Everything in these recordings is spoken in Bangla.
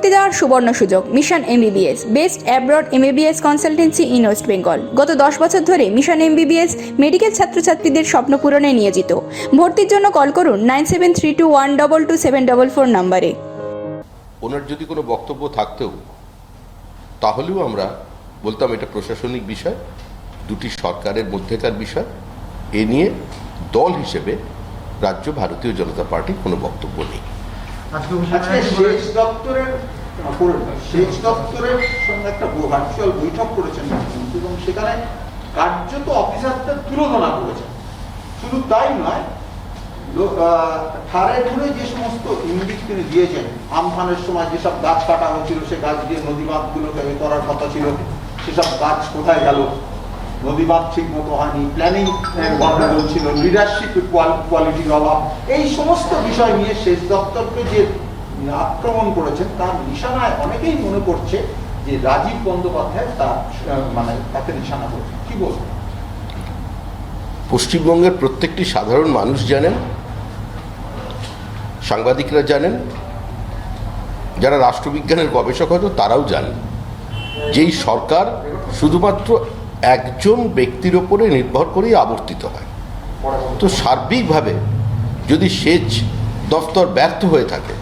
ভর্তি দেওয়ার সুবর্ণ সুযোগ। Mission MBBS, best abroad MBBS consultancy in West Bengal. গত 10 বছর ধরে মিশন এমবিবিএস মেডিকেল ছাত্রছাত্রীদের স্বপ্ন পূরণে নিয়োজিত। ভর্তির জন্য কল করুন 9732122744 নম্বরে। ওনার যদি কোনো বক্তব্য থাকতেও তাহলেও আমরা বলতাম এটা প্রশাসনিক বিষয়, দুটি সরকারের মধ্যেকার বিষয়। এ নিয়ে দল হিসেবে রাজ্য ভারতীয় জনতা পার্টির কোনো বক্তব্য নেই। সেচ দপ্তরের সঙ্গে একটা ভার্চুয়াল বৈঠক করেছেন এবং সেখানে কার্যত অফিসারদের তুলনা করেছেন। শুধু তাই নয়, ঠারে ঠুরে যে সমস্ত ইঙ্গিত তিনি দিয়েছেন, আমফানের সময় যেসব গাছ কাটা হয়েছিল, সে গাছ দিয়ে নদী বাঁধগুলোকে করার কথা ছিল, সেসব গাছ কোথায় গেল, নদী বাঁধ ঠিক মতো হয়নি, প্ল্যানিং গন্ডগোল ছিল, লিডারশিপ কোয়ালিটির অভাব, এই সমস্ত বিষয় নিয়ে সেচ দপ্তরকে যে আক্রমণ করেছেন তার নিশানায় অনেকেই মনে করছে যে রাজীব বন্দ্যোপাধ্যায় তাকে নিশানা করেছেন। কি বলবেন? পশ্চিমবঙ্গের প্রত্যেকটি সাধারণ মানুষ জানেন, সাংবাদিকরা জানেন, যারা রাষ্ট্রবিজ্ঞানের গবেষক হয়তো তারাও জানেন, যেই সরকার শুধুমাত্র একজন ব্যক্তির ওপরে নির্ভর করেই আবর্তিত হয়। তো সার্বিকভাবে যদি সেচ দফতর ব্যর্থ হয়ে থাকে,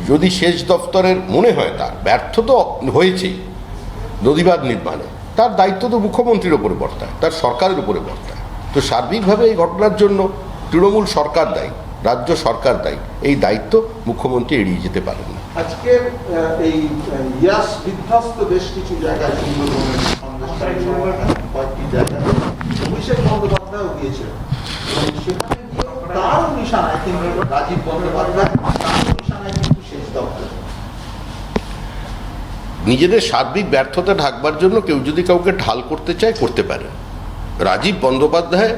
যদি সেচ দফতরের মনে হয় তার ব্যর্থ তো হয়েছেই নদীবাঁধ নির্মাণে, তার দায়িত্ব তো মুখ্যমন্ত্রীর ওপরে বর্তায়, তার সরকারের উপরে বর্তায়। তো সার্বিকভাবে এই ঘটনার জন্য তৃণমূল সরকার দায়ী, রাজ্য সরকার দায়ী। এই দায়িত্ব মুখ্যমন্ত্রী এড়িয়ে যেতে পারেন না। আজকে এই ইয়াস বিধ্বস্ত বেশ কিছু জায়গায় কয়েকটি জায়গায় অভিষেক বন্দ্যোপাধ্যায় গিয়েছিলেন এবং সেখানে গিয়েও তার নিশানায় কিন্তু রাজীব বন্দ্যোপাধ্যায়, তার নিশানায় কিন্তু সেচ দপ্তর। নিজেদের সার্বিক ব্যর্থতা ঢাকবার জন্য কেউ যদি কাউকে ঢাল করতে চায় করতে পারে। রাজীব বন্দ্যোপাধ্যায়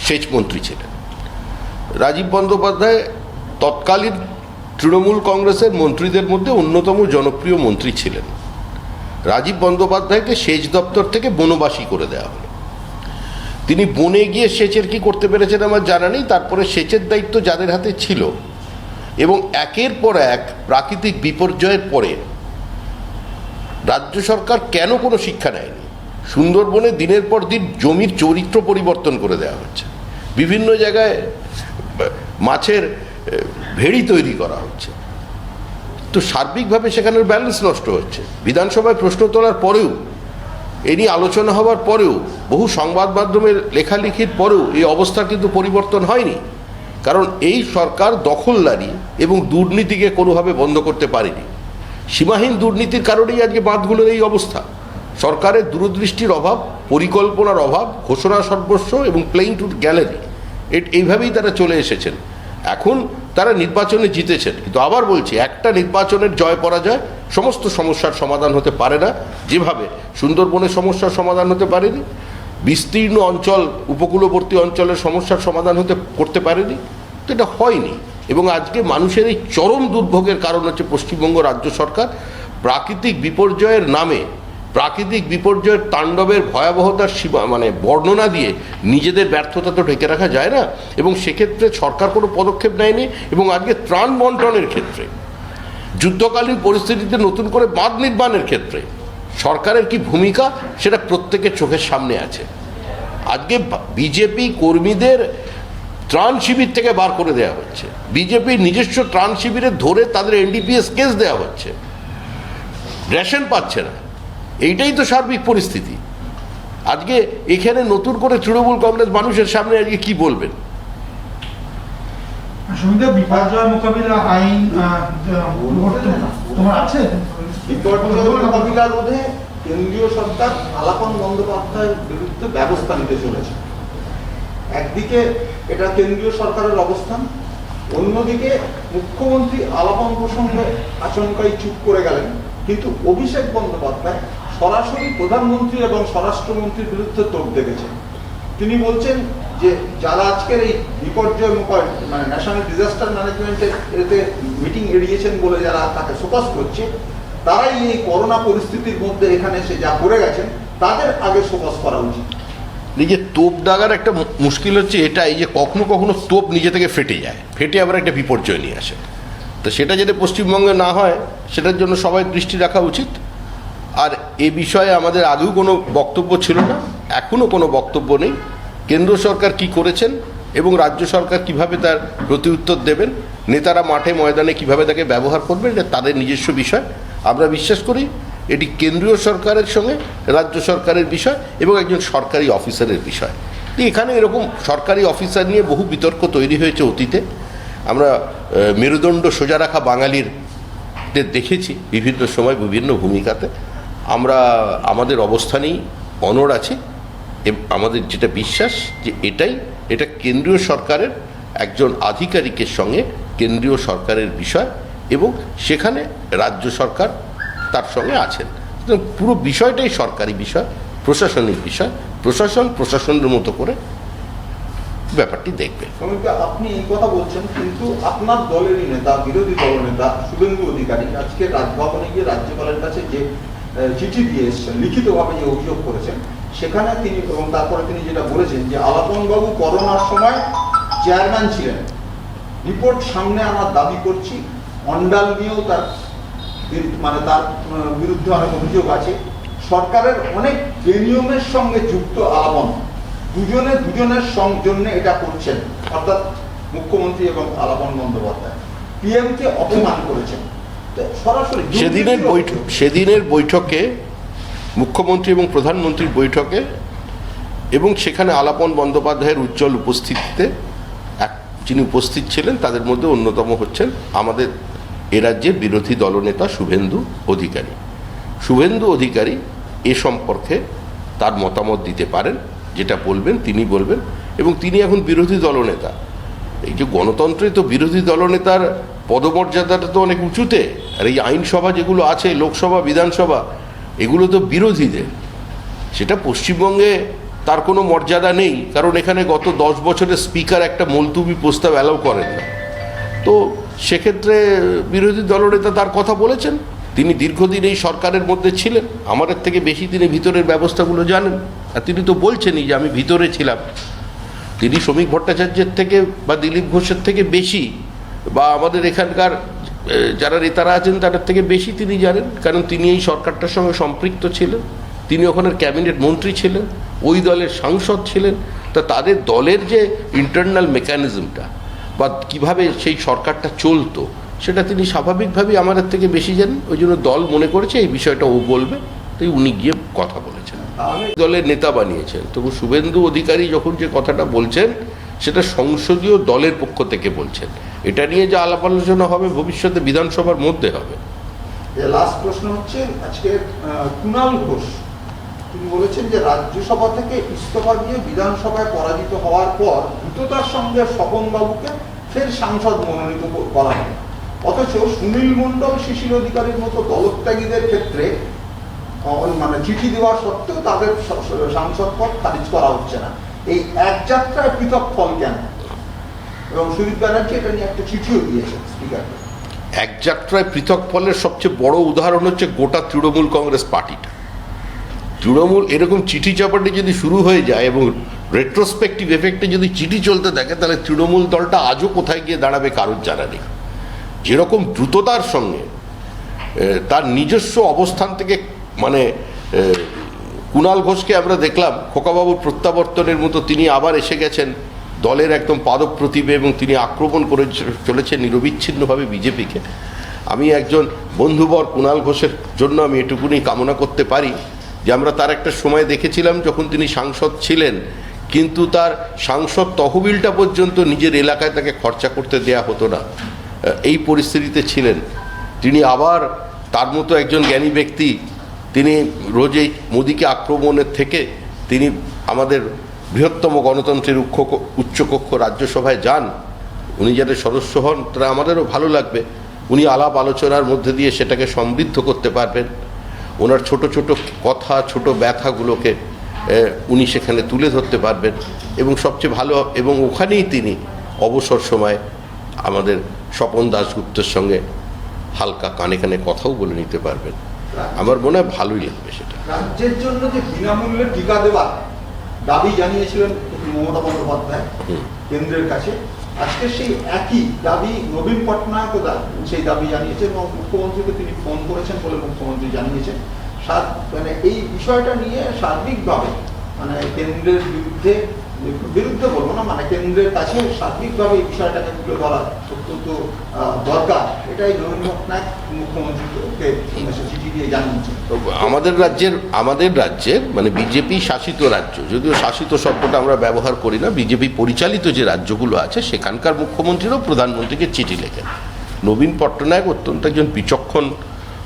সেচ মন্ত্রী ছিলেন। রাজীব বন্দ্যোপাধ্যায় তৎকালীন তৃণমূল কংগ্রেসের মন্ত্রীদের মধ্যে অন্যতম জনপ্রিয় মন্ত্রী ছিলেন। রাজীব বন্দ্যোপাধ্যায়কে সেচ দপ্তর থেকে বনবাসী করে দেওয়া হলো। তিনি বনে গিয়ে সেচের কি করতে পেরেছেন আমার জানা নেই। তারপরে সেচের দায়িত্ব যাদের হাতে ছিল এবং একের পর এক প্রাকৃতিক বিপর্যয়ের পরে রাজ্য সরকার কেন কোনো শিক্ষা নেয়নি? সুন্দরবনে দিনের পর দিন জমির চরিত্র পরিবর্তন করে দেওয়া হচ্ছে, বিভিন্ন জায়গায় মাছের ভেড়ি তৈরি করা হচ্ছে। তো সার্বিকভাবে সেখানের ব্যালেন্স নষ্ট হচ্ছে। বিধানসভায় প্রশ্ন তোলার পরেও, এ নিয়ে আলোচনা হওয়ার পরেও, বহু সংবাদ মাধ্যমের লেখালেখির পরেও এই অবস্থার কিন্তু পরিবর্তন হয়নি। কারণ এই সরকার দখলদারি এবং দুর্নীতিকে কোনোভাবে বন্ধ করতে পারেনি। সীমাহীন দুর্নীতির কারণেই আজকে বাঁধগুলোর এই অবস্থা। সরকারের দূরদৃষ্টির অভাব, পরিকল্পনার অভাব, ঘোষণা সর্বস্ব এবং প্লেইং টু গ্যালারি, এইভাবেই তারা চলে এসেছেন। এখন তারা নির্বাচনে জিতেছেন, কিন্তু আবার বলছি, একটা নির্বাচনের জয় পরাজয় সমস্ত সমস্যার সমাধান হতে পারে না। যেভাবে সুন্দরবনের সমস্যার সমাধান হতে পারেনি, বিস্তীর্ণ অঞ্চল, উপকূলবর্তী অঞ্চলের সমস্যার সমাধান করতে পারেনি, তো এটা হয়নি। এবং আজকে মানুষের এই চরম দুর্ভোগের কারণ হচ্ছে পশ্চিমবঙ্গ রাজ্য সরকার প্রাকৃতিক বিপর্যয়ের নামে, প্রাকৃতিক বিপর্যয়ের তাণ্ডবের ভয়াবহতার বর্ণনা দিয়ে নিজেদের ব্যর্থতা তো ঢেকে রাখা যায় না। এবং সেক্ষেত্রে সরকার কোনো পদক্ষেপ নেয়নি। এবং আজকে ত্রাণ বন্টনের ক্ষেত্রে, যুদ্ধকালীন পরিস্থিতিতে নতুন করে বাঁধ নির্মাণের ক্ষেত্রে সরকারের কি ভূমিকা, সেটা প্রত্যেকের চোখের সামনে আছে। আজকে বিজেপি কর্মীদের ত্রাণ শিবির থেকে বার করে দেওয়া হচ্ছে, বিজেপির নিজস্ব ত্রাণ শিবিরে ধরে তাদের এনডিপিএস কেস দেওয়া হচ্ছে, রেশন পাচ্ছে না। এইটাই তো সার্বিক পরিস্থিতি। আজকে এখানে নতুন করে তৃণমূল কংগ্রেস মানুষের সামনে আজকে কি বলবেন? বিপর্যয় মোকাবিলা আইন মোকাবিলা রোধে কেন্দ্রীয় সরকার আলাপন বন্দ্যোপাধ্যায়ের বিরুদ্ধে ব্যবস্থা নিতে চলেছে। একদিকে এটা কেন্দ্রীয় সরকারের অবস্থান, অন্যদিকে মুখ্যমন্ত্রী আলাপন প্রসঙ্গে আচমকাই চুপ করে গেলেন। কিন্তু অভিষেক বন্দ্যোপাধ্যায় সরাসরি প্রধানমন্ত্রী এবং স্বরাষ্ট্রমন্ত্রীর বিরুদ্ধে তোপ দেখেছেন। তিনি বলছেন যে যারা আজকের এই বিপর্যয় ন্যাশনাল ডিজাস্টার ম্যানেজমেন্টের এতে মিটিং এড়িয়েছেন বলে যারা তাকে ফোকাস করছে, তারাই এই করোনা পরিস্থিতির মধ্যে এখানে এসে যা করে গেছেন তাদের আগে ফোকাস করা উচিত। এই যে তোপ দাগার একটা মুশকিল হচ্ছে এটাই যে কখনো কখনো তোপ নিজে থেকে ফেটে যায়, ফেটে আবার একটা বিপর্যয় নিয়ে আসে। তো সেটা যাতে পশ্চিমবঙ্গে না হয় সেটার জন্য সবাই দৃষ্টি রাখা উচিত। আর এ বিষয়ে আমাদের আগেও কোনো বক্তব্য ছিল না, এখনও কোনো বক্তব্য নেই। কেন্দ্র সরকার কি করেছেন এবং রাজ্য সরকার কিভাবে তার প্রতিউত্তর দেবেন, নেতারা মাঠে ময়দানে কিভাবে তাকে ব্যবহার করবেন, এটা তাদের নিজস্ব বিষয়। আমরা বিশ্বাস করি এটি কেন্দ্রীয় সরকারের সঙ্গে রাজ্য সরকারের বিষয় এবং একজন সরকারি অফিসারের বিষয়। তো এখানে এরকম সরকারি অফিসার নিয়ে বহু বিতর্ক তৈরি হয়েছে অতীতে। আমরা মেরুদণ্ড সোজা রাখা বাঙালির দেখেছি বিভিন্ন সময় বিভিন্ন ভূমিকাতে। আমরা আমাদের অবস্থানেই অনড় আছি। আমাদের যেটা বিশ্বাস যে এটা কেন্দ্রীয় সরকারের একজন আধিকারিকের সঙ্গে কেন্দ্রীয় সরকারের বিষয় এবং সেখানে রাজ্য সরকার তার সঙ্গে আছেন। পুরো বিষয়টাই সরকারি বিষয়, প্রশাসনিক বিষয়। প্রশাসনের মতো করে ব্যাপারটি দেখবে। আপনি এই কথা বলছেন, কিন্তু আপনার দলেরই নেতা, বিরোধী দলনেতা শুভেন্দু অধিকারী আজকে রাজভবনে গিয়ে রাজ্যপালের কাছে যে চিঠি দিয়ে এসেছেন, লিখিতভাবে যে অভিযোগ করেছেন, সেখানে তিনি এবং তারপরে তিনি যেটা বলেছেন যে আলাপন বাবু করোনার সময় চেয়ারম্যান ছিলেন, রিপোর্ট সামনে আনার দাবি করছি। অন্ডাল নিয়েও তার বিরুদ্ধে অনেক অভিযোগ আছে। সরকারের অনেক বেনিয়মের সঙ্গে যুক্ত আলাপন, দুজনের জন্য এটা করছেন, অর্থাৎ মুখ্যমন্ত্রী এবং আলাপন বন্দ্যোপাধ্যায় পিএমকে অপমান করেছেন। সরাসরি সেদিনের বৈঠকে মুখ্যমন্ত্রী এবং প্রধানমন্ত্রীর বৈঠকে এবং সেখানে আলাপন বন্দ্যোপাধ্যায়ের উজ্জ্বল উপস্থিতিতে যিনি উপস্থিত ছিলেন তাদের মধ্যে অন্যতম হচ্ছেন আমাদের এ রাজ্যের বিরোধী দলনেতা শুভেন্দু অধিকারী। শুভেন্দু অধিকারী এ সম্পর্কে তার মতামত দিতে পারেন, যেটা বলবেন তিনি বলবেন। এবং তিনি এখন বিরোধী দলনেতা। এই যে গণতন্ত্রে তো বিরোধী দলনেতার পদমর্যাদাটা তো অনেক উঁচুতে। আর এই আইনসভা যেগুলো আছে, লোকসভা বিধানসভা, এগুলো তো বিরোধীদের। সেটা পশ্চিমবঙ্গে তার কোনো মর্যাদা নেই, কারণ এখানে গত 10 বছরের স্পিকার একটা মুলতুবি প্রস্তাব অ্যালাউ করেন না। তো সেক্ষেত্রে বিরোধী দলনেতা তার কথা বলেছেন। তিনি দীর্ঘদিন এই সরকারের মধ্যে ছিলেন, আমাদের থেকে বেশি তিনি ভিতরের ব্যবস্থাগুলো জানেন। আর তিনি তো বলছেনই যে আমি ভিতরে ছিলাম। তিনি শ্রমিক ভট্টাচার্যের থেকে বা দিলীপ ঘোষের থেকে বেশি, বা আমাদের এখানকার যারা নেতারা আছেন তাদের থেকে বেশি তিনি জানেন, কারণ তিনি এই সরকারটার সঙ্গে সম্পৃক্ত ছিলেন। তিনি ওখানের ক্যাবিনেট মন্ত্রী ছিলেন, ওই দলের সাংসদ ছিলেন। তা তাদের দলের যে ইন্টারনাল মেকানিজমটা বা কীভাবে সেই সরকারটা চলতো, সেটা তিনি স্বাভাবিকভাবেই আমাদের থেকে বেশি জানেন। ওই জন্য দল মনে করেছে এই বিষয়টা ও বলবে, তাই উনি গিয়ে কথা বলেছেন, দলের নেতা বানিয়েছেন। তবু শুভেন্দু অধিকারী যখন যে কথাটা বলছেন সেটা সংসদীয় দলের পক্ষ থেকে বলছেন। এটা নিয়ে যে আলাপ আলোচনা হবে ভবিষ্যতে বিধানসভার মধ্যে হবে। লাস্ট প্রশ্ন হচ্ছে, আজকে কুণাল ঘোষ তিনি বলেছেন যে রাজ্যসভা থেকে ইস্তফা দিয়ে বিধানসভায় পরাজিত হওয়ার পর দ্রুততার সঙ্গে স্বপন বাবুকে ফের সাংসদ মনোনীত করা হয়, অথচ সুনীল মণ্ডল, শিশির অধিকারীর মতো দলত্যাগীদের ক্ষেত্রে চিঠি দেওয়া সত্ত্বেও তাদের সাংসদ পদ খারিজ করা হচ্ছে না। এই এক যাত্রায় পৃথক ফল কেন? এবং সুদীপ ব্যানার্জি এটা নিয়ে একটা চিঠিও দিয়েছেন স্পিকারকে। এক যাত্রায় পৃথক ফলের সবচেয়ে বড় উদাহরণ হচ্ছে গোটা তৃণমূল কংগ্রেস পার্টিটা। তৃণমূল এরকম চিঠি চাপাটি যদি শুরু হয়ে যায় এবং রেট্রোস্পেক্টিভ এফেক্টে যদি চিঠি চলতে থাকে, তাহলে তৃণমূল দলটা আজও কোথায় গিয়ে দাঁড়াবে কারোর জানা নেই। যেরকম দ্রুততার সঙ্গে তার নিজস্ব অবস্থান থেকে কুণাল ঘোষকে আমরা দেখলাম খোকাবাবুর প্রত্যাবর্তনের মতো তিনি আবার এসে গেছেন দলের একদম পাদপ্রতিবে এবং তিনি আক্রমণ করে চলেছেন নিরবিচ্ছিন্নভাবে বিজেপিকে। আমি একজন বন্ধুবর কুণাল ঘোষের জন্য আমি এটুকুনি কামনা করতে পারি যে আমরা তার একটা সময় দেখেছিলাম যখন তিনি সাংসদ ছিলেন, কিন্তু তার সাংসদ তহবিলটা পর্যন্ত নিজের এলাকায় তাকে খরচা করতে দেয়া হতো না, এই পরিস্থিতিতে ছিলেন তিনি। আবার তার মতো একজন জ্ঞানী ব্যক্তি, তিনি রোজই মোদিকে আক্রমণের থেকে তিনি আমাদের বৃহত্তম গণতন্ত্রের উচ্চকক্ষ রাজ্যসভায় যান। উনি যাতে সদস্য হন তারা আমাদেরও ভালো লাগবে। উনি আলাপ আলোচনার মধ্যে দিয়ে সেটাকে সমৃদ্ধ করতে পারবেন। ওনার ছোট ছোট কথা, ছোট ব্যথাগুলোকে উনি সেখানে তুলে ধরতে পারবেন এবং সবচেয়ে ভালো, এবং ওখানেই তিনি অবসর সময় আমাদের স্বপন দাশগুপ্তের সঙ্গে হালকা কানে কানে কথাও বলে নিতে পারবেন। আমার মনে হয় ভালোই লাগবে সেটা। রাজ্যের জন্য যে বিনামূল্যে টিকা দেওয়ার দাবি জানিয়েছিলেন মমতা বন্দ্যোপাধ্যায় কেন্দ্রের কাছে, আজকে সেই একই দাবি নবীন পটনায়কও সেই দাবি জানিয়েছে এবং মুখ্যমন্ত্রীকে তিনি ফোন করেছেন বলে মুখ্যমন্ত্রী জানিয়েছেন। মানে এই বিষয়টা নিয়ে সার্বিকভাবে মানে কেন্দ্রের বিরুদ্ধে বলবো না, মানে কেন্দ্রের কাছে সার্বিকভাবে এই বিষয়টাকে তুলে ধরা অত্যন্ত দরকার, এটাই নবীন পটনায়ক মুখ্যমন্ত্রীকে চিঠি দিয়ে জানিয়েছেন। আমাদের রাজ্যের মানে বিজেপি শাসিত রাজ্য, যদিও শাসিত শব্দটা আমরা ব্যবহার করি না, বিজেপি পরিচালিত যে রাজ্যগুলো আছে সেখানকার মুখ্যমন্ত্রীরও প্রধানমন্ত্রীকে চিঠি লেখেন। নবীন পটনায়ক অত্যন্ত একজন বিচক্ষণ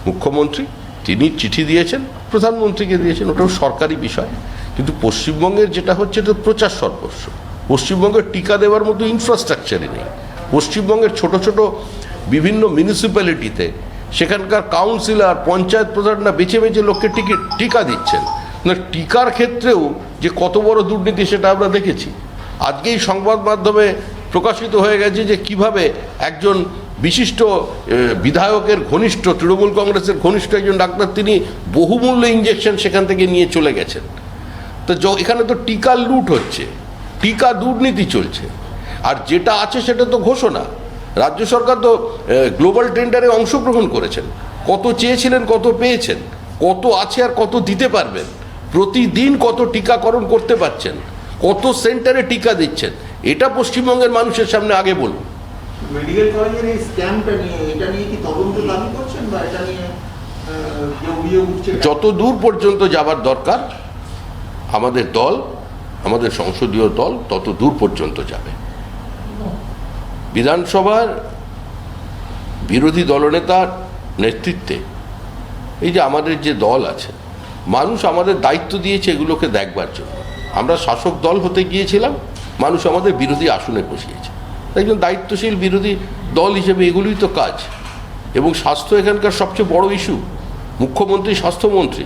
মুখ্যমন্ত্রী, তিনি চিঠি দিয়েছেন, প্রধানমন্ত্রীকে দিয়েছেন, ওটাও সরকারি বিষয়। কিন্তু পশ্চিমবঙ্গের যেটা হচ্ছে এটা প্রচার সর্বস্ব। পশ্চিমবঙ্গের টিকা দেওয়ার মতো ইনফ্রাস্ট্রাকচারই নেই। পশ্চিমবঙ্গের ছোট ছোট বিভিন্ন মিউনিসিপ্যালিটিতে সেখানকার কাউন্সিলর, পঞ্চায়েত প্রধানরা বেছে বেছে লোককে টিকা দিচ্ছেন না। টিকার ক্ষেত্রেও যে কত বড় দুর্নীতি সেটা আমরা দেখেছি। আজকেই সংবাদ মাধ্যমে প্রকাশিত হয়ে গেছে যে কিভাবে একজন বিশিষ্ট বিধায়কের ঘনিষ্ঠ, তৃণমূল কংগ্রেসের ঘনিষ্ঠ একজন ডাক্তার, তিনি বহুমূল্য ইঞ্জেকশন সেখান থেকে নিয়ে চলে গেছেন। তো এখানে তো টিকা লুট হচ্ছে, টিকা দুর্নীতি চলছে। আর যেটা আছে সেটা তো ঘোষণা। রাজ্য সরকার তো গ্লোবাল টেন্ডারে অংশগ্রহণ করেছেন, কত চেয়েছিলেন কত পেয়েছেন, কত আছে আর কত দিতে পারবেন, প্রতিদিন কত টিকাকরণ করতে পারছেন, কত সেন্টারে টিকা দিচ্ছেন, এটা পশ্চিমবঙ্গের মানুষের সামনে আগে বলুন। মেডিকেল কলেজের এই স্ক্যামটা নিয়ে, এটা নিয়ে কি তদন্ত দাবি করছেন বা এটা নিয়ে অভিযোগ উঠছে? যত দূর পর্যন্ত যাবার দরকার আমাদের দল, আমাদের সংসদীয় দল তত দূর পর্যন্ত যাবে। বিধানসভার বিরোধী দলনেতার নেতৃত্বে এই যে আমাদের যে দল আছে, মানুষ আমাদের দায়িত্ব দিয়েছে এগুলোকে দেখবার জন্য। আমরা শাসক দল হতে গিয়েছিলাম, মানুষ আমাদের বিরোধী আসনে বসিয়েছে। একজন দায়িত্বশীল বিরোধী দল হিসেবে এগুলোই তো কাজ। এবং স্বাস্থ্য এখানকার সবচেয়ে বড় ইস্যু। মুখ্যমন্ত্রী স্বাস্থ্যমন্ত্রী,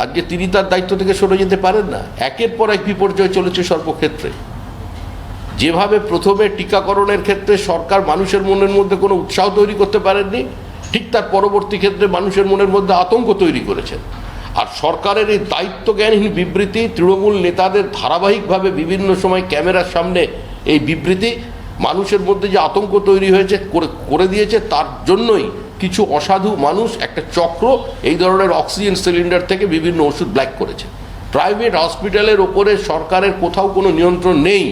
আজকে তিনি তার দায়িত্ব থেকে সরে যেতে পারেন না। একের পর এক বিপর্যয় চলেছে সর্বক্ষেত্রে। যেভাবে প্রথমে টিকাকরণের ক্ষেত্রে সরকার মানুষের মনের মধ্যে কোনো উৎসাহ তৈরি করতে পারেননি, ঠিক তার পরবর্তী ক্ষেত্রে মানুষের মনের মধ্যে আতঙ্ক তৈরি করেছেন। আর সরকারের এই দায়িত্বজ্ঞানহীন বিবৃতি, তৃণমূল নেতাদের ধারাবাহিকভাবে বিভিন্ন সময় ক্যামেরার সামনে এই বিবৃতি মানুষের মধ্যে যে আতঙ্ক তৈরি হয়েছে করে দিয়েছে, তার জন্যই কিছু অসাধু মানুষ, একটা চক্র এই ধরনের অক্সিজেন সিলিন্ডার থেকে বিভিন্ন ওষুধ ব্ল্যাক করেছে। প্রাইভেট হসপিটালের ওপরে সরকারের কোথাও কোনো নিয়ন্ত্রণ নেই।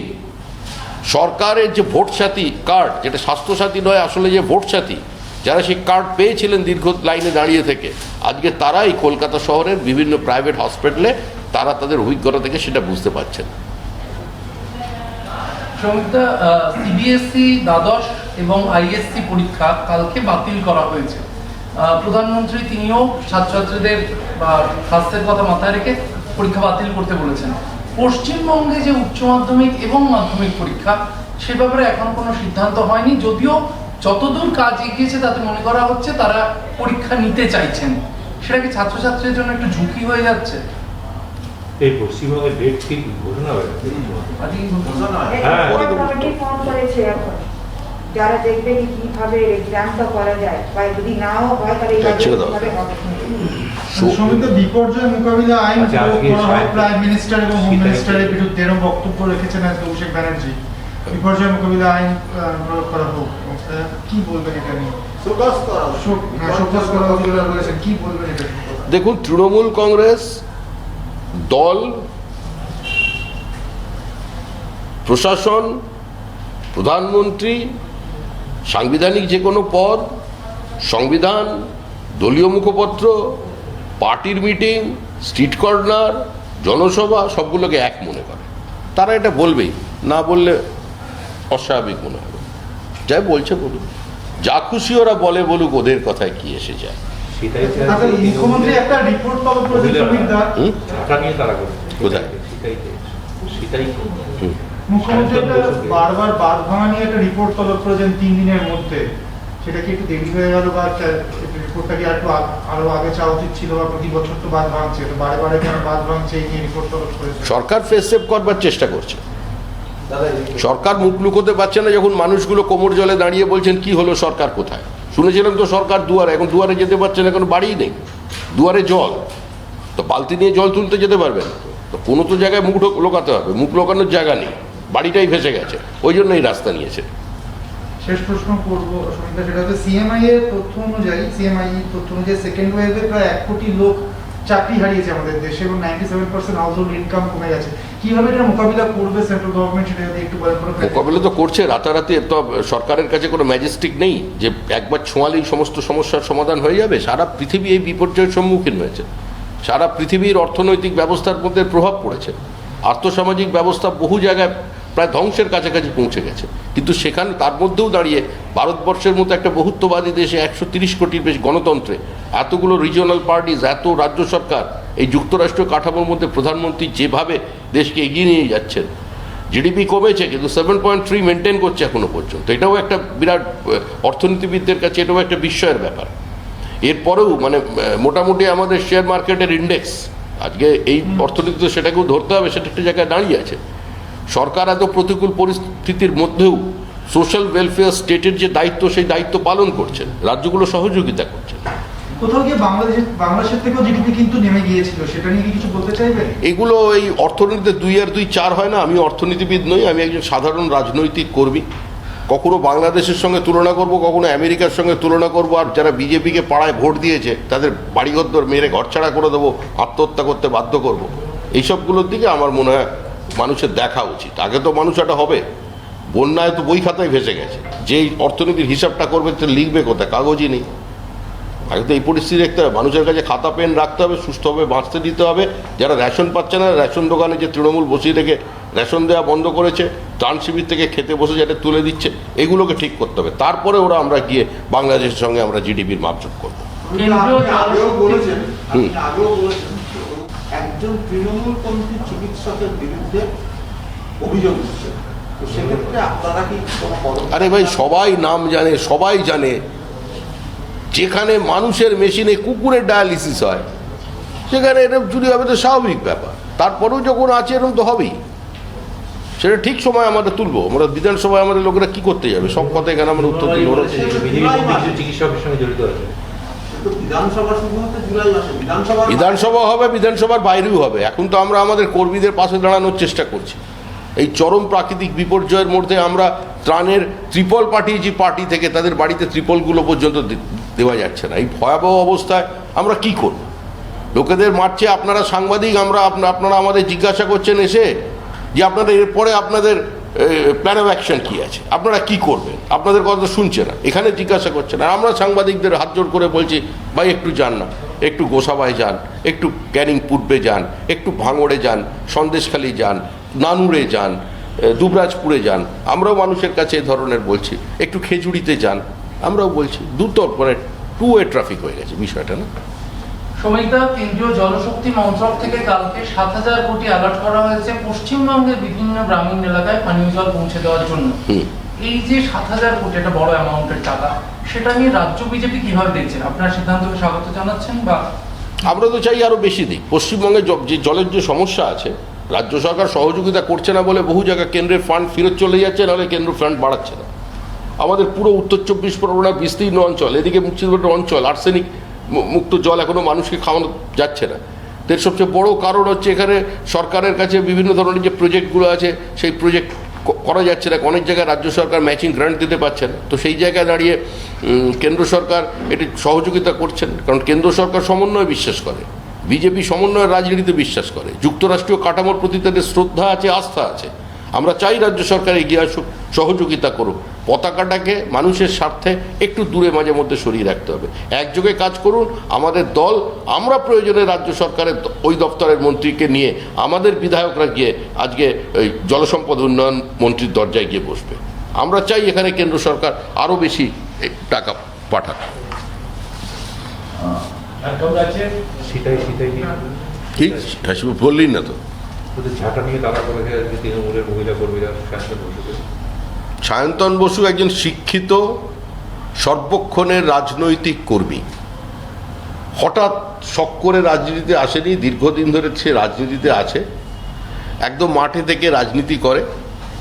সরকারের যে ভোটসাথী কার্ড, যেটা স্বাস্থ্যসাথী নয় আসলে যে ভোটসাথী, যারা সেই কার্ড পেয়েছিলেন দীর্ঘ লাইনে দাঁড়িয়ে থেকে, আজকে তারা এই কলকাতা শহরের বিভিন্ন প্রাইভেট হসপিটালে তারা তাদের অভিজ্ঞতা থেকে সেটা বুঝতে পারছেন। সংযুক্তা, সিবিএসই দ্বাদশ এবং আইএসসি পরীক্ষা কালকে বাতিল করা হয়েছে। প্রধানমন্ত্রী তিনিও ছাত্রছাত্রীদের স্বাস্থ্যের কথা মাথায় রেখে পরীক্ষা বাতিল করতে বলেছেন। পশ্চিমবঙ্গে যে উচ্চ মাধ্যমিক এবং মাধ্যমিক পরীক্ষা, সে ব্যাপারে এখন কোনো সিদ্ধান্ত হয়নি, যদিও যতদূর কাজ এগিয়েছে তাতে মনে করা হচ্ছে তারা পরীক্ষা নিতে চাইছেন। সেটা কি ছাত্রছাত্রীদের জন্য একটু ঝুঁকি হয়ে যাচ্ছে? এই পশ্চিমবঙ্গের ডেট ঠিক ঘোষণা হয়ে গেছে। যারা দেখবে কিভাবে এক্সামটা করা যায় বা যদি নাও হয় তাহলে এইভাবে হবে। সমিতি বিপর্যয় মোকাবিলা আইন প্রয়োগ করা হয় প্রাইম মিনিস্টার এবং হোম মিনিস্টারের বিরুদ্ধে, এরকম বক্তব্য রেখেছেন অভিষেক ব্যানার্জি। বিপর্যয় মোকাবিলা আইন প্রয়োগ করা হোক, কি বলবেন এটা নিয়ে? শোকজ করা বলেছেন, কি বলবেন এটা? দেখুন, তৃণমূল কংগ্রেস দল, প্রশাসন, প্রধানমন্ত্রী, সাংবিধানিক যে কোনো পদ, সংবিধান, দলীয় মুখপত্র, পার্টির মিটিং, স্ট্রিট কর্নার, জনসভা সবগুলোকে এক মনে করে। তারা এটা বলবেই, না বললে অস্বাভাবিক মনে হবে। যাই বলছে বলুক, যা খুশি ওরা বলে বলুক, ওদের কথায় কি এসে যায়। মুখ্যমন্ত্রী একটা রিপোর্ট পাবো কোথায়? মুখ্যমন্ত্রী বারবার বাঁধ ভাঙা নিয়ে একটা রিপোর্ট তলব করেছেন 3 দিনের মধ্যে। সেটা কি একটু দেরি হয়ে গেল বা রিপোর্টটা কি আরো আগে চাওয়া উচিত ছিল? বা প্রতি বছর তো বাঁধ ভাঙছে, তো বারে বারে কেন বাঁধ ভাঙছে এই নিয়ে রিপোর্ট তলব করেছে? সরকার ফেস সেভ করবার চেষ্টা করছে। সরকার মুখ লুকোতে পারছে না, যখন মানুষগুলো কোমর জলে দাঁড়িয়ে বলছেন কি হলো, সরকার কোথায়? শুনেছিলাম তো সরকার দুয়ারে, এখন দুয়ারে যেতে পারছে না, এখন বাড়িই নেই, দুয়ারে জল। তো বালতি নিয়ে জল তুলতে যেতে পারবেন, তো কোনো তো জায়গায় মুখ লোকাতে হবে, মুখ লোকানোর জায়গা নেই। বাড়িটাই ভেসে গেছে, ওই জন্য এই রাস্তা নিয়েছে। শেষ প্রশ্ন করবো সুমিতা, সেটা হচ্ছে সিএমআই এর তথ্য অনুযায়ী, সেকেন্ড ওয়েভে প্রায় 1 কোটি লোক চাকরি হারিয়েছে আমাদের দেশে এবং 97% হাউসহোল্ড ইনকাম কমে গেছে। কিভাবে এটা মোকাবিলা করবে সেন্ট্রাল গভর্নমেন্ট, সেটা যদি একটু বলেন। মোকাবিলা তো করছে রাতারাতি, তো সরকারের কাছে কোনো ম্যাজিস্টিক নেই যে একবার ছোঁয়ালেই সমস্ত সমস্যার সমাধান হয়ে যাবে। সারা পৃথিবী এই বিপর্যয়ের সম্মুখীন হয়েছে, সারা পৃথিবীর অর্থনৈতিক ব্যবস্থার মধ্যে প্রভাব পড়েছে, আর্থসামাজিক ব্যবস্থা বহু জায়গায় প্রায় ধ্বংসের কাছাকাছি পৌঁছে গেছে। কিন্তু সেখানে তার মধ্যেও দাঁড়িয়ে ভারতবর্ষের মতো একটা বহুত্ববাদী দেশে 130 কোটির বেশি গণতন্ত্রে এতগুলো রিজিওনাল পার্টিজ, এত রাজ্য সরকার, এই যুক্তরাষ্ট্রীয় কাঠামোর মধ্যে প্রধানমন্ত্রী যেভাবে দেশকে এগিয়ে নিয়ে যাচ্ছেন, জিডিপি কমেছে কিন্তু 7.3 মেনটেন করছে এখনো পর্যন্ত। এটাও একটা বিরাট, অর্থনীতিবিদদের কাছে এটাও একটা বিস্ময়ের ব্যাপার। এরপরেও মানে মোটামুটি আমাদের শেয়ার মার্কেটের ইন্ডেক্স আজকে এই অর্থনীতিতে সেটাকেও ধরতে হবে, সেটা একটা জায়গায় দাঁড়িয়ে আছে। সরকার এত প্রতিকূল পরিস্থিতির মধ্যেও সোশ্যাল ওয়েলফেয়ার স্টেটের যে দায়িত্ব, সেই দায়িত্ব পালন করছেন, রাজ্যগুলো সহযোগিতা করছেন। কোথাও গিয়ে বাংলাদেশের থেকেও জিডিপি কিন্তু নেমে গিয়েছিল, সেটা নিয়ে কি কিছু বলতে চাইবেন? এগুলো এই অর্থনীতিতে 2 আর 2 4 হয় না। আমি অর্থনীতিবিদ নই, আমি একজন সাধারণ রাজনৈতিক কর্মী। কখনো বাংলাদেশের সঙ্গে তুলনা করব, কখনো আমেরিকার সঙ্গে তুলনা করব। আর যারা বিজেপিকে পাড়ায় ভোট দিয়েছে তাদের বাড়িঘর মেরে ঘরছাড়া করে দেবো, আত্মহত্যা করতে বাধ্য করব, এইসবগুলোর দিকে আমার মনে হয় মানুষের দেখা উচিত। আগে তো মানুষ একটা হবে, বন্যায় তো বই খাতায় ভেসে গেছে, যেই অর্থনীতির হিসাবটা করবে তো লিখবে কোথায়, কাগজই নেই। আগে তো এই পরিস্থিতি দেখতে হবে, মানুষের কাছে খাতা পেন রাখতে হবে, সুস্থভাবে বাঁচতে দিতে হবে। যারা রেশন পাচ্ছে না, রেশন দোকানে যে তৃণমূল বসিয়ে রেখে রেশন দেওয়া বন্ধ করেছে, ত্রাণ শিবির থেকে খেতে বসে যেটা তুলে দিচ্ছে, এগুলোকে ঠিক করতে হবে। তারপরে ওরা আমরা গিয়ে বাংলাদেশের সঙ্গে আমরা জিডিপির মাপযোগ করবো। আগেও বলেছেন একজন তৃণমূলপন্থী চিকিৎসকের বিরুদ্ধে অভিযোগ উঠছে, তো সেক্ষেত্রে আপনারা কি কোনো পদক্ষেপ? আরে ভাই, সবাই নাম জানে, সবাই জানে, যেখানে মানুষের মেশিনে কুকুরের ডায়ালিসিস হয় সেখানে এরকম চুরি হবে তো স্বাভাবিক ব্যাপার। তারপরেও যখন আছে এরকম তো হবেই, সেটা ঠিক সময় আমরা তুলবো। আমরা বিধানসভায় আমাদের লোকেরা কি করতে যাবে, সব কথা এখানে আমরা উত্তর দিই। চিকিৎসকের সঙ্গে জড়িত আছে। বিধানসভা হবে, বিধানসভার বাইরেও হবে। এখন তো আমরা আমাদের কর্মীদের পাশে দাঁড়ানোর চেষ্টা করছি। এই চরম প্রাকৃতিক বিপর্যয়ের মধ্যে আমরা ত্রাণের ত্রিপল পাঠিয়েছি, পার্টি থেকে তাদের বাড়িতে ত্রিপলগুলো পর্যন্ত দেওয়া যাচ্ছে না। এই ভয়াবহ অবস্থায় আমরা কি করব? লোকেদের মারছে, আপনারা সাংবাদিক, আপনারা আমাদের জিজ্ঞাসা করছেন এসে যে আপনাদের এরপরে আপনাদের প্ল্যান অফ অ্যাকশন কী আছে, আপনারা কি করবেন, আপনাদের কথা শুনছে না, এখানে জিজ্ঞাসা করছে না। আমরা সাংবাদিকদের হাত জোর করে বলছি, ভাই একটু যান না, একটু গোসাবায় যান, একটু ক্যানিং পূর্বে যান, একটু ভাঙড়ে যান, সন্দেশখালি যান, নানুরে যান, দুবরাজপুরে যান। আমরাও মানুষের কাছে এ ধরনের বলছি, একটু খেজুরিতে যান, আমরাও বলছি। মানে 2 ওয়ে ট্রাফিক হয়ে গেছে বিষয়টা, না? সমিতা, কেন্দ্রীয় জলশক্তি মন্ত্রক থেকে কালকে 7,000 কোটি অ্যালার্ট করা হয়েছে পশ্চিমবঙ্গের বিভিন্ন গ্রামীণ এলাকায় পানীয় জল পৌঁছে দেওয়ার জন্য। এই যে 7,000 কোটি, একটা বড় অ্যামাউন্টের টাকা, সেটা নিয়ে রাজ্য বিজেপি কিভাবে দেখছেন? আপনার সিদ্ধান্তকে স্বাগত জানাচ্ছেন? বা আমরা তো চাই আরও বেশি দিক। পশ্চিমবঙ্গে যে জলের যে সমস্যা আছে, রাজ্য সরকার সহযোগিতা করছে না বলে বহু জায়গায় কেন্দ্রের ফান্ড ফেরত চলে যাচ্ছে, নাহলে কেন্দ্র ফান্ড বাড়াচ্ছে না। আমাদের পুরো উত্তর 24 পরগনার বিস্তীর্ণ অঞ্চল, এদিকে মুর্শিদাবাদের অঞ্চল, আর্সেনিক মুক্ত জল এখনও মানুষকে খাওয়ানো যাচ্ছে না। এর সবচেয়ে বড় কারণ হচ্ছে এখানে সরকারের কাছে বিভিন্ন ধরনের যে প্রজেক্টগুলো আছে, সেই প্রজেক্ট করা যাচ্ছে না। অনেক জায়গায় রাজ্য সরকার ম্যাচিং গ্রান্ট দিতে পারছে না। তো সেই জায়গায় দাঁড়িয়ে কেন্দ্র সরকার এটি সহযোগিতা করছেন, কারণ কেন্দ্র সরকার সমন্বয়ে বিশ্বাস করে, বিজেপি সমন্বয়ের রাজনীতিতে বিশ্বাস করে, যুক্তরাষ্ট্রীয় কাঠামোর প্রতি তাদের শ্রদ্ধা আছে, আস্থা আছে। আমরা চাই রাজ্য সরকার এগিয়ে আসুক, সহযোগিতা করুক। পতাকাটাকে মানুষের স্বার্থে একটু দূরে মাঝে মধ্যে সরিয়ে রাখতে হবে। একযোগে কাজ করুন। আমাদের দল, আমরা প্রয়োজনে রাজ্য সরকারের ওই দপ্তরের মন্ত্রীকে নিয়ে আমাদের বিধায়করা গিয়ে আজকে ওই জলসম্পদ উন্নয়ন মন্ত্রীর দরজায় গিয়ে বসবে। আমরা চাই এখানে কেন্দ্র সরকার আরও বেশি টাকা পাঠাক। সেটাই ঠিক বললেন না তো? ঝাঁটা নিয়ে তারা করেছে তৃণমূলের মহিলা কর্মীরা। সায়ন্তন বসু একজন শিক্ষিত সর্বক্ষণের রাজনৈতিক কর্মী। হঠাৎ শখ করে রাজনীতিতে আসেনি, দীর্ঘদিন ধরে সে রাজনীতিতে আছে, একদম মাঠে থেকে রাজনীতি করে।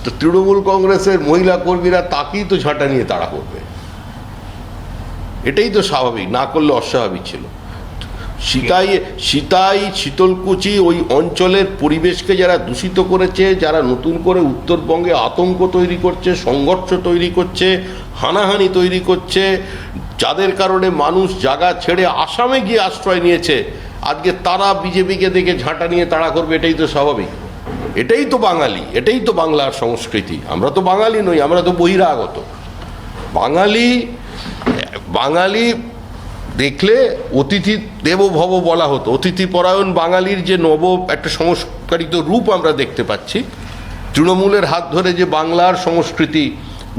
তো তৃণমূল কংগ্রেসের মহিলা কর্মীরা তাকেই তো ঝাঁটা নিয়ে তাড়া করবে, এটাই তো স্বাভাবিক, না করলে অস্বাভাবিক ছিল। সীতাই শীতলকুচি ওই অঞ্চলের পরিবেশকে যারা দূষিত করেছে, যারা নতুন করে উত্তরবঙ্গে আতঙ্ক তৈরি করছে, সংঘর্ষ তৈরি করছে, হানাহানি তৈরি করছে, যাদের কারণে মানুষ জায়গা ছেড়ে আসামে গিয়ে আশ্রয় নিয়েছে, আজকে তারা বিজেপিকে দেখে ঝাঁটা নিয়ে তাড়া করবে, এটাই তো স্বাভাবিক। এটাই তো বাঙালি, এটাই তো বাংলার সংস্কৃতি। আমরা তো বাঙালি নই, আমরা তো বহিরাগত। বাঙালি দেখলে অতিথি দেবো ভব বলা হতো। অতিথিপরায়ণ বাঙালির যে নব একটা সংস্কারিত রূপ আমরা দেখতে পাচ্ছি, তৃণমূলের হাত ধরে যে বাংলার সংস্কৃতি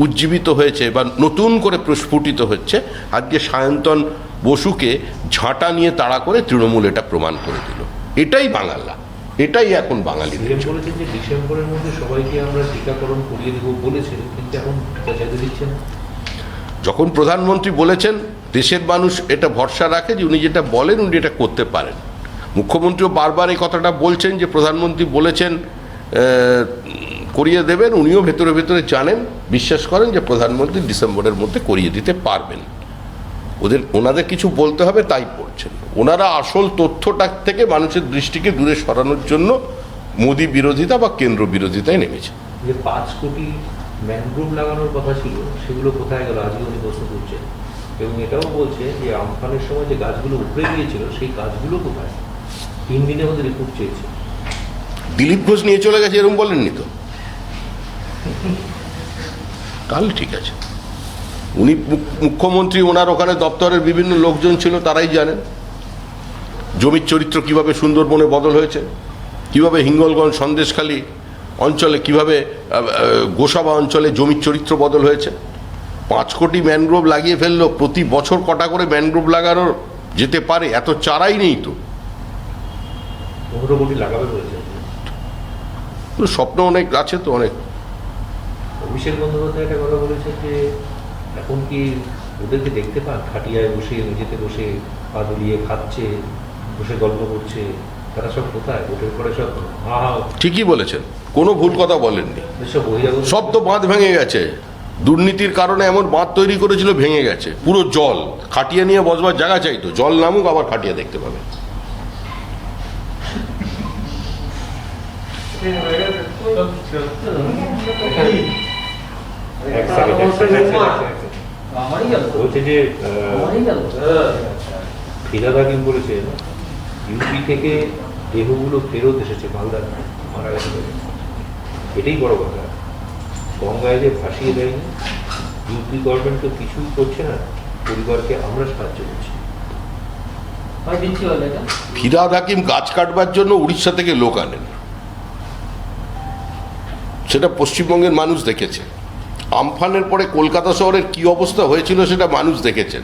উজ্জীবিত হয়েছে বা নতুন করে প্রস্ফুটিত হচ্ছে, আজকে সায়ন্তন বসুকে ঝাঁটা নিয়ে তাড়া করে তৃণমূল এটা প্রমাণ করে দিল। এটাই বাংলা, এটাই এখন বাঙালি। বলেছেন যে ডিসেম্বরের মধ্যে সবাইকে আমরা টিকাকরণ করিয়ে দেবো বলেছেন, কিন্তু এখন টিকা চাইতে দিচ্ছেন। যখন প্রধানমন্ত্রী বলেছেন, দেশের মানুষ এটা ভরসা রাখে যে উনি যেটা বলেন উনি এটা করতে পারেন। মুখ্যমন্ত্রীও বারবার এই কথাটা বলছেন যে প্রধানমন্ত্রী বলেছেন করিয়ে দেবেন। উনিও ভেতরে ভেতরে জানেন, বিশ্বাস করেন যে প্রধানমন্ত্রী ডিসেম্বরের মধ্যে করিয়ে দিতে পারবেন। ওনাদের কিছু বলতে হবে তাই বলছেন। ওনারা আসল তথ্যটা থেকে মানুষের দৃষ্টিকে দূরে সরানোর জন্য মোদি বিরোধিতা বা কেন্দ্র বিরোধিতায় নেমেছে। যে 5 কোটি ম্যানগ্রোভ লাগানোর কথা ছিল, সেগুলো কোথায় গেল আজকে উনি প্রশ্ন করছেন। এবং এটাও বলছে যে আমফানের সময় যে গাছগুলো উপড়ে গিয়েছিল সেই গাছগুলো কোথায়, 3 দিনের মধ্যে রিপোর্ট চেয়েছে। দিলীপ ঘোষ নিয়ে চলে গেছে এরকম বলেননি তো? তাহলে ঠিক আছে। উনি মুখ্যমন্ত্রী, ওনার ওখানে দপ্তরের বিভিন্ন লোকজন ছিল, তারাই জানেন জমির চরিত্র কিভাবে সুন্দরবনে বদল হয়েছে, কিভাবে হিঙ্গলগঞ্জ সন্দেশখালী অঞ্চলে, কিভাবে গোসাবা অঞ্চলে জমির চরিত্র বদল হয়েছে। 5 কোটি ম্যানগ্রোভ লাগিয়ে ফেললো, প্রতি বছর কটা করে ম্যানগ্রোভ লাগানোর যেতে পারে, এত চারাই নেই তো। 15 কোটি লাগাবে বলেছে। স্বপ্ন অনেক আছে তো, অনেক। অভিষেক বন্দ্যোপাধ্যায় একটা কথা বলেছে যে এখন কি ওদেরকে দেখতে পান খাটিয়ায় বসে, মেঝেতে বসে পা দুলিয়ে খাচ্ছে, বসে গল্প করছে, তারা সব কোথায়? ভোটের পরে সব ঠিকই বলেছেন, কোনো ভুল কথা বলেননি। সব বহিরাগত, সব তো বাঁধ ভেঙে গেছে, দুর্নীতির কারণে এমন বাঁধ তৈরি করেছিল, ভেঙে গেছে পুরো। জল খাটিয়া নিয়ে বসবার জায়গা চাইতো, জল নামুক আবার খাটিয়া দেখতে পাবে। বলছে যে ফিরাদ হাকিম বলেছে ইউপি থেকে দেহগুলো ফেরত এসেছে মালদার, মারা গেছে। এটাই বড় কথা। গঙ্গায় যে ভাসিয়ে দেয়নি, ইউপি গভর্নমেন্ট তো কিছুই করছে না, পরিবারকে আমরা সাহায্য করছি। ফিরাদ হাকিম গাছ কাটবার জন্য উড়িষ্যা থেকে লোক আনেন, সেটা পশ্চিমবঙ্গের মানুষ দেখেছে। আমফানের পরে কলকাতা শহরের কি অবস্থা হয়েছিল সেটা মানুষ দেখেছেন।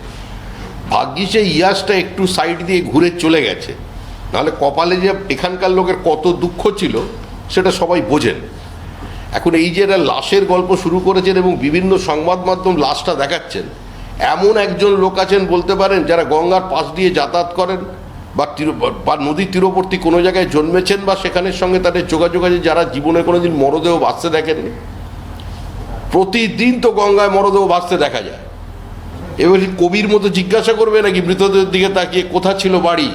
ভাগ্যিস এই ইয়াসটা একটু সাইড দিয়ে ঘুরে চলে গেছে, নাহলে কপালে যে এখানকার লোকের কত দুঃখ ছিল সেটা সবাই বোঝেন। এখন এই যে এরা লাশের গল্প শুরু করেছেন এবং বিভিন্ন সংবাদ মাধ্যম লাশটা দেখাচ্ছেন, এমন একজন লোক আছেন বলতে পারেন যারা গঙ্গার পাশ দিয়ে যাতায়াত করেন বা নদীর তীরবর্তী কোনো জায়গায় জন্মেছেন বা সেখানের সঙ্গে তাদের যোগাযোগ আছে, যারা জীবনে কোনোদিন মরদেহ ভাসতে দেখেননি। প্রতিদিন তো গঙ্গায় মরদেহ ভাসতে দেখা যায়। এবার কবির মতো জিজ্ঞাসা করবে নাকি মৃতদেহের দিকে তাকিয়ে কোথা ছিল বাড়ি?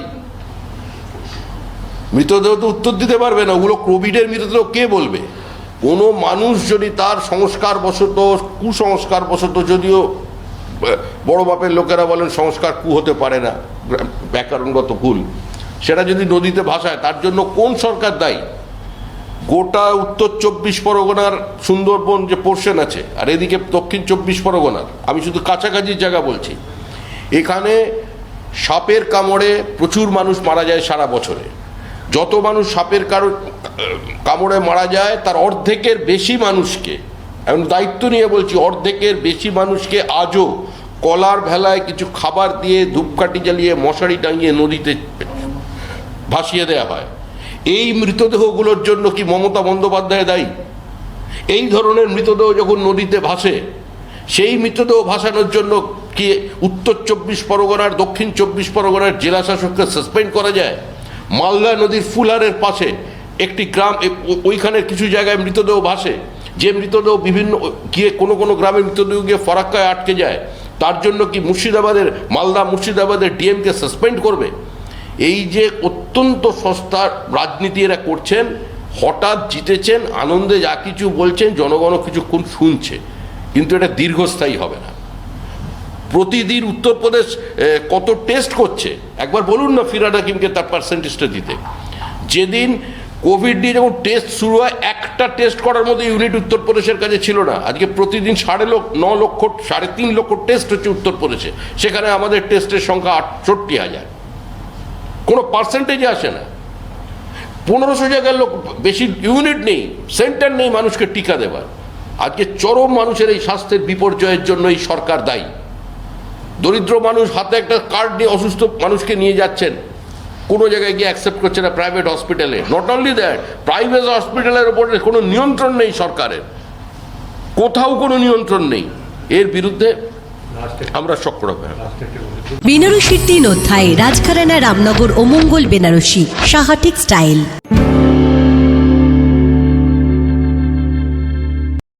মৃতদেহ তো উত্তর দিতে পারবে না, ওগুলো কোভিডের মৃতদেহ কে বলবে? কোনো মানুষ যদি তার সংস্কার বশত, কুসংস্কার বশত, যদিও বড় বাপের লোকেরা বলেন সংস্কার কু হতে পারে না, ব্যাকরণগত ভুল, সেটা যদি নদীতে ভাসায় তার জন্য কোন সরকার দায়ী? গোটা উত্তর 24 পরগনার সুন্দরবন যে পোর্শন আছে, আর এদিকে দক্ষিণ 24 পরগনার, আমি শুধু কাছাকাছি জায়গা বলছি, এখানে সাপের কামড়ে প্রচুর মানুষ মারা যায় সারা বছরে। যত মানুষ সাপের কামড়ে মারা যায় তার অর্ধেকের বেশি মানুষকে, এখন দায়িত্ব নিয়ে বলছি, অর্ধেকের বেশি মানুষকে আজও কলার ভেলায় কিছু খাবার দিয়ে, ধূপকাঠি জ্বালিয়ে, মশারি টাঙিয়ে নদীতে ভাসিয়ে দেওয়া হয়। এই মৃতদেহগুলোর জন্য কি মমতা বন্দ্যোপাধ্যায় দায়ী? এই ধরনের মৃতদেহ যখন নদীতে ভাসে, সেই মৃতদেহ ভাসানোর জন্য কি উত্তর 24 পরগনার, দক্ষিণ 24 পরগনার জেলা শাসককে সাসপেন্ড করা যায়? মালদা নদীর ফুলারের পাশে একটি গ্রাম, ওইখানের কিছু জায়গায় মৃতদেহ ভাসে, যে মৃতদেহ বিভিন্ন গিয়ে কোনো গ্রামের মৃতদেহ গিয়ে ফরাক্কায় আটকে যায়, তার জন্য কি মালদা মুর্শিদাবাদের ডিএমকে সাসপেন্ড করবে? এই যে অত্যন্ত সস্তা রাজনীতি এরা করছেন, হঠাৎ জিতেছেন, আনন্দে যা কিছু বলছেন, জনগণও কিছুক্ষণ শুনছে, কিন্তু এটা দীর্ঘস্থায়ী হবে না। প্রতিদিন উত্তরপ্রদেশ কত টেস্ট করছে একবার বলুন না ফিরহাদ হাকিমকে তার পার্সেন্টেজটা দিতে। যেদিন কোভিড নিয়ে যখন টেস্ট শুরু হয়, একটা টেস্ট করার মধ্যে ইউনিট উত্তরপ্রদেশের কাছে ছিল না। আজকে প্রতিদিন 3.5 লক্ষ টেস্ট হচ্ছে উত্তরপ্রদেশে, সেখানে আমাদের টেস্টের সংখ্যা 68,000, কোনো পার্সেন্টেজে আসে না। 1500 জায়গার লোক, বেশি ইউনিট নেই, সেন্টার নেই মানুষকে টিকা দেবার। আজকে চরম মানুষের এই স্বাস্থ্যের বিপর্যয়ের জন্য এই সরকার দায়ী। দরিদ্র মানুষ হাতে একটা কার্ড নিয়ে অসুস্থ মানুষকে নিয়ে যাচ্ছেন, কোনো জায়গায় গিয়ে অ্যাকসেপ্ট করছে না প্রাইভেট হসপিটালে। নট অনলি দ্যাট, প্রাইভেট হসপিটালের ওপরে কোনো নিয়ন্ত্রণ নেই সরকারের, কোথাও কোনো নিয়ন্ত্রণ নেই। এর বিরুদ্ধে আমরা সক্রিয় হবে। বেনারসির 3 অধ্যায়, রাজঘরানা, রামনগর ও মঙ্গল বেনারসি, সাহা টেক্সটাইল।